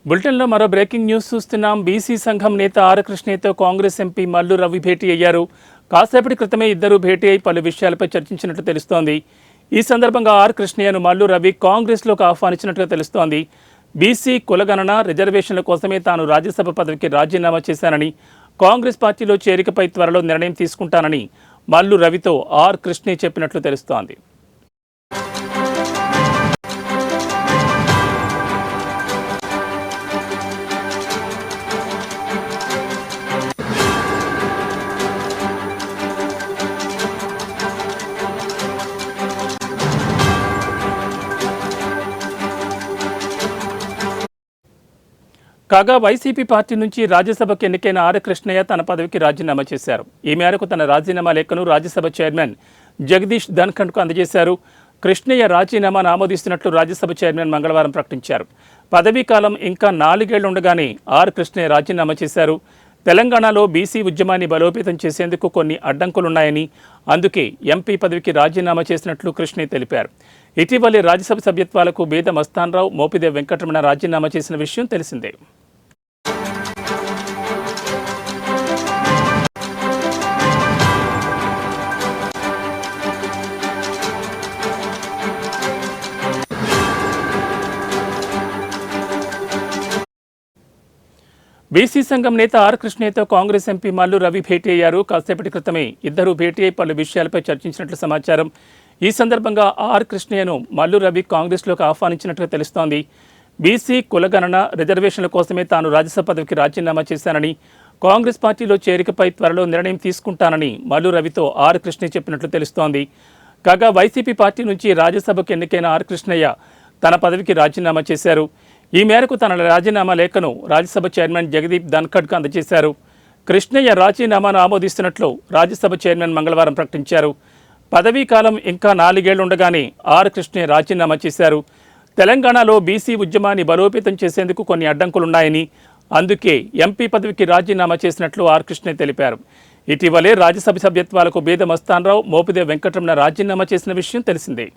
బులెటిన్లో మరో breaking news చూస్తున్నాం. బీసీ సంఘం నేత ఆర్ కృష్ణయ్యతో కాంగ్రెస్ ఎంపీ మల్లు రవి భేటీ అయ్యారు. కాసేపటి క్రితమే ఇద్దరు భేటీ అయి పలు విషయాలపై చర్చించినట్లు తెలుస్తోంది. ఈ సందర్భంగా ఆర్ కృష్ణయ్యను మల్లు రవి కాంగ్రెస్లోకి ఆహ్వానించినట్లుగా తెలుస్తోంది. బీసీ కులగణన రిజర్వేషన్ల కోసమే తాను రాజ్యసభ పదవికి రాజీనామా చేశానని, కాంగ్రెస్ పార్టీలో చేరికపై త్వరలో నిర్ణయం తీసుకుంటానని మల్లు రవితో ఆర్ కృష్ణయ్య చెప్పినట్లు తెలుస్తోంది. కాగా వైసీపీ పార్టీ నుంచి రాజ్యసభకు ఎన్నికైన ఆర్ కృష్ణయ్య తన పదవికి రాజీనామా చేశారు. ఈ మేరకు తన రాజీనామా లేఖను రాజ్యసభ చైర్మన్ జగదీష్ ధన్ఖడ్కు అందజేశారు. కృష్ణయ్య రాజీనామాను ఆమోదిస్తున్నట్లు రాజ్యసభ చైర్మన్ మంగళవారం ప్రకటించారు. పదవీ కాలం ఇంకా 4 ఏళ్లు ఉండగానే ఆర్ కృష్ణయ్య రాజీనామా చేశారు. తెలంగాణలో బీసీ ఉద్యమాన్ని బలోపేతం చేసేందుకు కొన్ని అడ్డంకులున్నాయని, అందుకే ఎంపీ పదవికి రాజీనామా చేసినట్లు కృష్ణయ్య తెలిపారు. ఇటీవలే రాజ్యసభ సభ్యత్వాలకు బేద మస్తాన్రావు, మోపిదేవి వెంకటరమణ రాజీనామా చేసిన విషయం తెలిసిందే. బీసీ సంఘం నేత ఆర్ కృష్ణయ్యతో కాంగ్రెస్ ఎంపీ మల్లు రవి భేటీ అయ్యారు. కాసేపటి క్రితమే ఇద్దరు భేటీ అయి పలు విషయాలపై చర్చించినట్లు సమాచారం. ఈ సందర్భంగా ఆర్ కృష్ణయ్యను మల్లు రవి కాంగ్రెస్లోకి ఆహ్వానించినట్లుగా తెలుస్తోంది. బీసీ కులగణన రిజర్వేషన్ల కోసమే తాను రాజ్యసభ పదవికి రాజీనామా చేశానని, కాంగ్రెస్ పార్టీలో చేరికపై త్వరలో నిర్ణయం తీసుకుంటానని మల్లు రవితో ఆర్ కృష్ణయ్య చెప్పినట్లు తెలుస్తోంది. కాగా వైసీపీ పార్టీ నుంచి రాజ్యసభకు ఎన్నికైన ఆర్ కృష్ణయ్య తన పదవికి రాజీనామా చేశారు. ఈ మేరకు తన రాజీనామా లేఖను రాజ్యసభ చైర్మన్ జగదీప్ ధన్ఖడ్కు అందజేశారు. కృష్ణయ్య రాజీనామాను ఆమోదిస్తున్నట్లు రాజ్యసభ చైర్మన్ మంగళవారం ప్రకటించారు. పదవీ కాలం ఇంకా 4 ఏళ్లు ఉండగానే ఆర్ కృష్ణయ్య రాజీనామా చేశారు. తెలంగాణలో బీసీ ఉద్యమాన్ని బలోపేతం చేసేందుకు కొన్ని అడ్డంకులున్నాయని, అందుకే ఎంపీ పదవికి రాజీనామా చేసినట్లు ఆర్ కృష్ణయ్య తెలిపారు. ఇటీవలే రాజ్యసభ సభ్యత్వాలకు బేద మస్తాన్రావు, మోపిదేవి వెంకటరమణ రాజీనామా చేసిన విషయం తెలిసిందే.